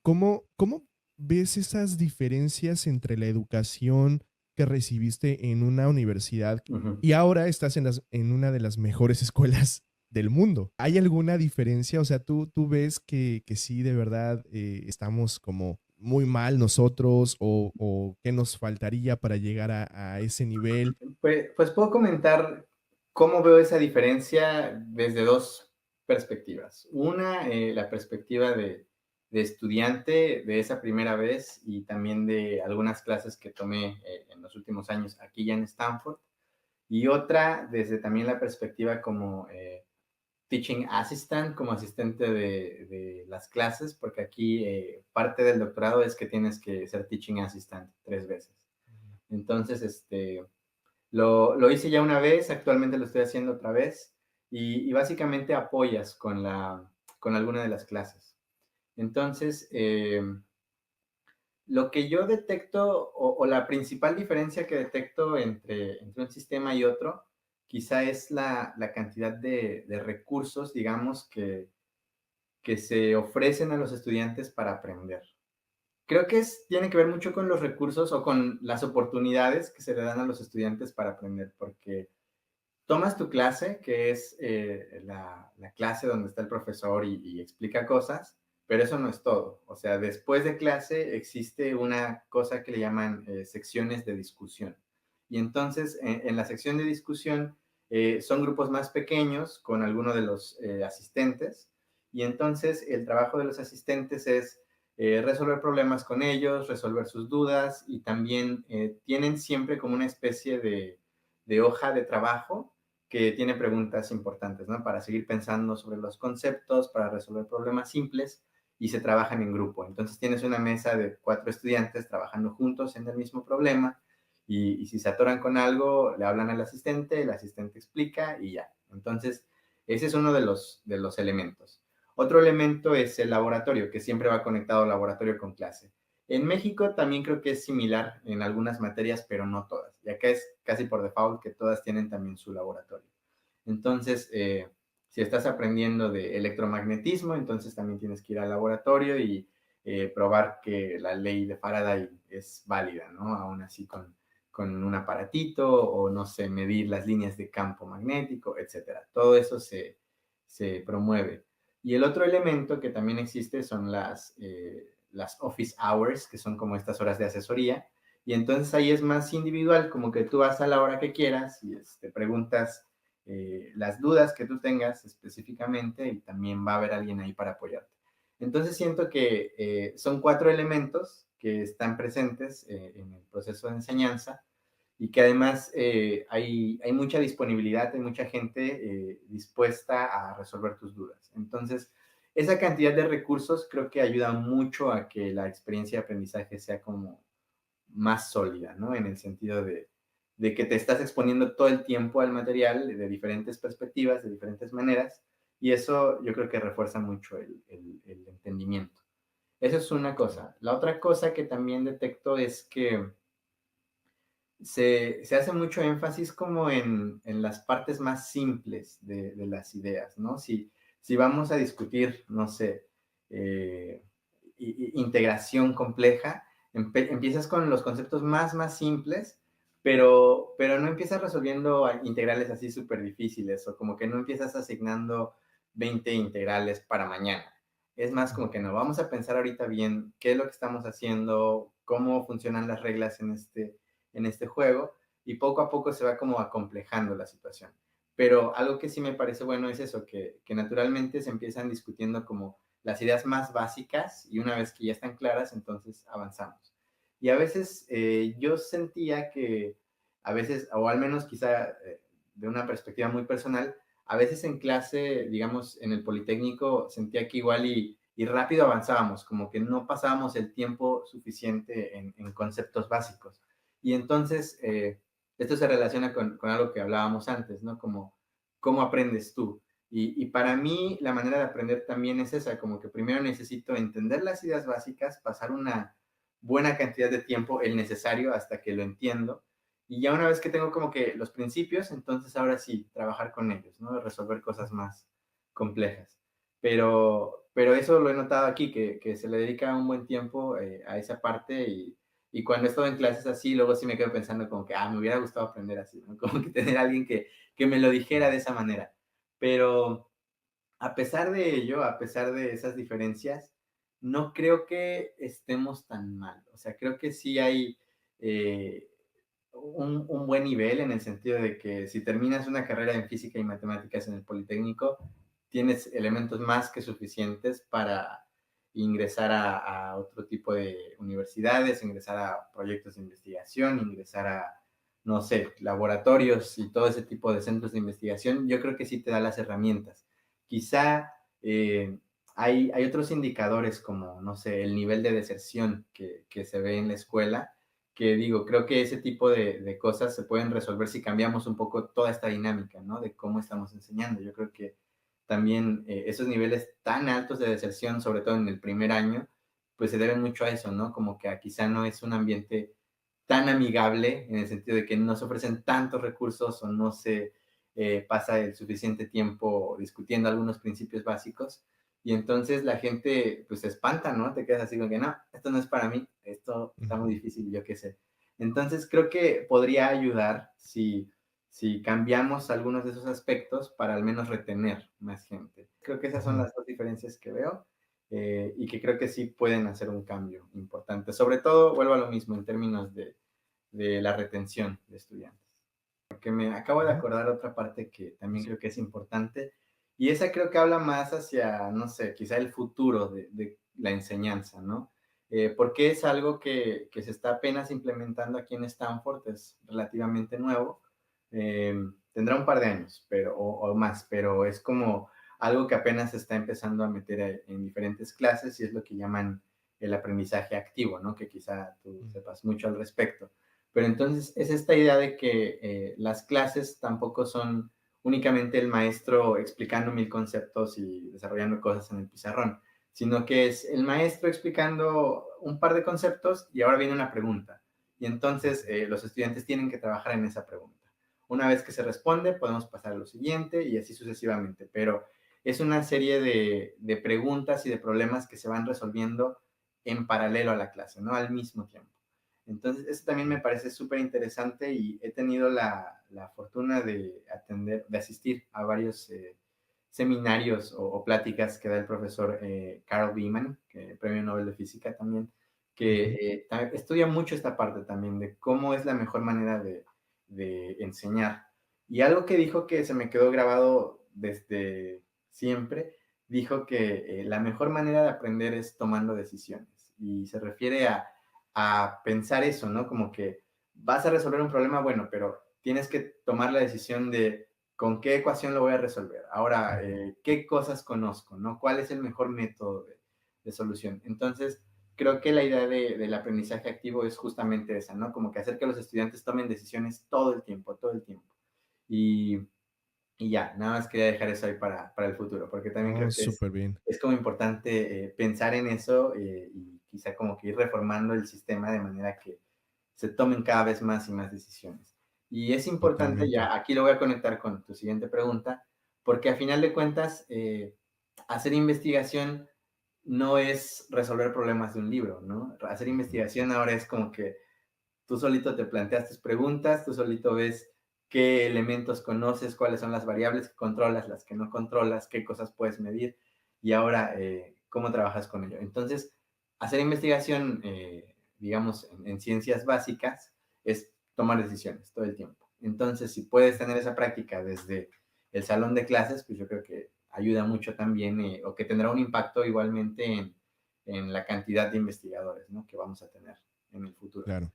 ¿Cómo ves esas diferencias entre la educación que recibiste en una universidad Ujú. y ahora estás en una de las mejores escuelas del mundo? ¿Hay alguna diferencia? O sea, ¿tú ves que sí, de verdad, estamos como muy mal nosotros o qué nos faltaría para llegar a ese nivel? Pues puedo comentar cómo veo esa diferencia desde dos perspectivas. Una, la perspectiva de estudiante de esa primera vez y también de algunas clases que tomé en los últimos años aquí ya en Stanford. Y otra, desde también la perspectiva como teaching assistant, como asistente de las clases, porque aquí parte del doctorado es que tienes que ser teaching assistant 3 veces. Entonces, lo hice ya una vez, actualmente lo estoy haciendo otra vez y básicamente apoyas con alguna de las clases. Entonces, lo que yo detecto o la principal diferencia que detecto entre un sistema y otro, quizá es la cantidad de recursos, digamos, que se ofrecen a los estudiantes para aprender. Creo que tiene que ver mucho con los recursos o con las oportunidades que se le dan a los estudiantes para aprender, porque tomas tu clase, que es la clase donde está el profesor y explica cosas, pero eso no es todo. O sea, después de clase existe una cosa que le llaman secciones de discusión. Y entonces, en la sección de discusión son grupos más pequeños con alguno de los asistentes. Y entonces el trabajo de los asistentes es resolver problemas con ellos, resolver sus dudas y también tienen siempre como una especie de hoja de trabajo que tiene preguntas importantes, ¿no? Para seguir pensando sobre los conceptos, para resolver problemas simples y se trabajan en grupo. Entonces tienes una mesa de 4 estudiantes trabajando juntos en el mismo problema y si se atoran con algo, le hablan al asistente, el asistente explica y ya. Entonces, ese es uno de los elementos. Otro elemento es el laboratorio, que siempre va conectado al laboratorio con clase. En México también creo que es similar en algunas materias, pero no todas. Y acá es casi por default que todas tienen también su laboratorio. Entonces, si estás aprendiendo de electromagnetismo, entonces también tienes que ir al laboratorio y probar que la ley de Faraday es válida, ¿no? Aún así con un aparatito o, no sé, medir las líneas de campo magnético, etcétera. Todo eso se promueve. Y el otro elemento que también existe son las office hours, que son como estas horas de asesoría. Y entonces ahí es más individual, como que tú vas a la hora que quieras y preguntas las dudas que tú tengas específicamente y también va a haber alguien ahí para apoyarte. Entonces siento que son 4 elementos que están presentes en el proceso de enseñanza y que además hay mucha disponibilidad, hay mucha gente dispuesta a resolver tus dudas. Entonces, esa cantidad de recursos creo que ayuda mucho a que la experiencia de aprendizaje sea como más sólida, ¿no? En el sentido de que te estás exponiendo todo el tiempo al material de diferentes perspectivas, de diferentes maneras, y eso yo creo que refuerza mucho el entendimiento. Esa es una cosa. La otra cosa que también detecto es que se hace mucho énfasis como en las partes más simples de las ideas, ¿no? Si vamos a discutir, no sé, eh, integración compleja, empiezas con los conceptos más simples, pero no empiezas resolviendo integrales así súper difíciles o como que no empiezas asignando 20 integrales para mañana. Es más como que no, vamos a pensar ahorita bien qué es lo que estamos haciendo, cómo funcionan las reglas en este juego y poco a poco se va como acomplejando la situación. Pero algo que sí me parece bueno es eso, que naturalmente se empiezan discutiendo como las ideas más básicas y una vez que ya están claras, entonces avanzamos. Y a veces yo sentía que, a veces, o al menos quizá de una perspectiva muy personal, a veces en clase, digamos, en el Politécnico, sentía que igual y rápido avanzábamos, como que no pasábamos el tiempo suficiente en conceptos básicos. Y entonces, esto se relaciona con algo que hablábamos antes, ¿no? Como, ¿cómo aprendes tú? Y para mí, la manera de aprender también es esa, como que primero necesito entender las ideas básicas, pasar una buena cantidad de tiempo, el necesario, hasta que lo entiendo. Y ya una vez que tengo como que los principios, entonces ahora sí, trabajar con ellos, ¿no? Resolver cosas más complejas. pero eso lo he notado aquí, que se le dedica un buen tiempo a esa parte y cuando he estado en clases así, luego sí me quedo pensando como que, me hubiera gustado aprender así, ¿no? Como que tener a alguien que me lo dijera de esa manera. Pero a pesar de ello, a pesar de esas diferencias, no creo que estemos tan mal. O sea, creo que sí hay eh, un buen nivel en el sentido de que si terminas una carrera en física y matemáticas en el Politécnico, tienes elementos más que suficientes para ingresar a otro tipo de universidades, ingresar a proyectos de investigación, ingresar a, no sé, laboratorios y todo ese tipo de centros de investigación. Yo creo que sí te da las herramientas. Quizá hay otros indicadores como, no sé, el nivel de deserción que se ve en la escuela, que digo, creo que ese tipo de cosas se pueden resolver si cambiamos un poco toda esta dinámica, ¿no? De cómo estamos enseñando. Yo creo que también esos niveles tan altos de deserción, sobre todo en el primer año, pues se deben mucho a eso, ¿no? Como que quizá no es un ambiente tan amigable en el sentido de que no se ofrecen tantos recursos o no se pasa el suficiente tiempo discutiendo algunos principios básicos y entonces la gente pues se espanta, ¿no? Te quedas así como que no, esto no es para mí, esto está muy Ujú. difícil, yo qué sé. Entonces creo que podría ayudar si cambiamos algunos de esos aspectos para al menos retener más gente. Creo que esas son Ujú. las dos diferencias que veo y que creo que sí pueden hacer un cambio importante. Sobre todo, vuelvo a lo mismo en términos de la retención de estudiantes. Porque me acabo de Ujú. acordar otra parte que también Sí. creo que es importante y esa creo que habla más hacia, no sé, quizá el futuro de la enseñanza, ¿no? Porque es algo que se está apenas implementando aquí en Stanford, es relativamente nuevo, tendrá un par de años o más, pero es como algo que apenas se está empezando a meter en diferentes clases y es lo que llaman el aprendizaje activo, ¿no? Que quizá tú Mm. sepas mucho al respecto. Pero entonces es esta idea de que las clases tampoco son únicamente el maestro explicando mil conceptos y desarrollando cosas en el pizarrón, sino que es el maestro explicando un par de conceptos y ahora viene una pregunta. Y entonces Ujú. los estudiantes tienen que trabajar en esa pregunta. Una vez que se responde, podemos pasar a lo siguiente y así sucesivamente. Pero es una serie de preguntas y de problemas que se van resolviendo en paralelo a la clase, no al mismo tiempo. Entonces, eso también me Sí. parece súper interesante y he tenido la fortuna de de asistir a varios seminarios o pláticas que da el profesor Carl Beeman, que premio Nobel de Física también, que Ujú. estudia mucho esta parte también de cómo es la mejor manera de enseñar. Y algo que dijo que se me quedó grabado desde siempre, dijo que la mejor manera de aprender es tomando decisiones. Y se refiere a pensar eso, ¿no? Como que vas a resolver un problema, bueno, pero tienes que tomar la decisión de con qué ecuación lo voy a resolver. Ahora, Ujú. ¿qué cosas conozco, no? ¿Cuál es el mejor método de solución? Entonces, creo que la idea del aprendizaje activo es justamente esa, ¿no? Como que hacer que los estudiantes tomen decisiones todo el tiempo, todo el tiempo. Y, y ya, nada más quería dejar eso ahí para el futuro, porque también Oh, creo que súper bien. es como importante pensar en eso y quizá como que ir reformando el sistema de manera que se tomen cada vez más y más decisiones. Y es importante, Totalmente. ya aquí lo voy a conectar con tu siguiente pregunta, porque a final de cuentas, hacer investigación no es resolver problemas de un libro, ¿no? Hacer Ujú. investigación ahora es como que tú solito te planteas tus preguntas, tú solito ves qué elementos conoces, cuáles son las variables que controlas, las que no controlas, qué cosas puedes medir y ahora cómo trabajas con ello. Entonces, hacer investigación, digamos, en ciencias básicas es tomar decisiones todo el tiempo. Entonces, si puedes tener esa práctica desde el salón de clases, pues yo creo que ayuda mucho también o que tendrá un impacto igualmente en la cantidad de investigadores, ¿no? Que vamos a tener en el futuro. Claro.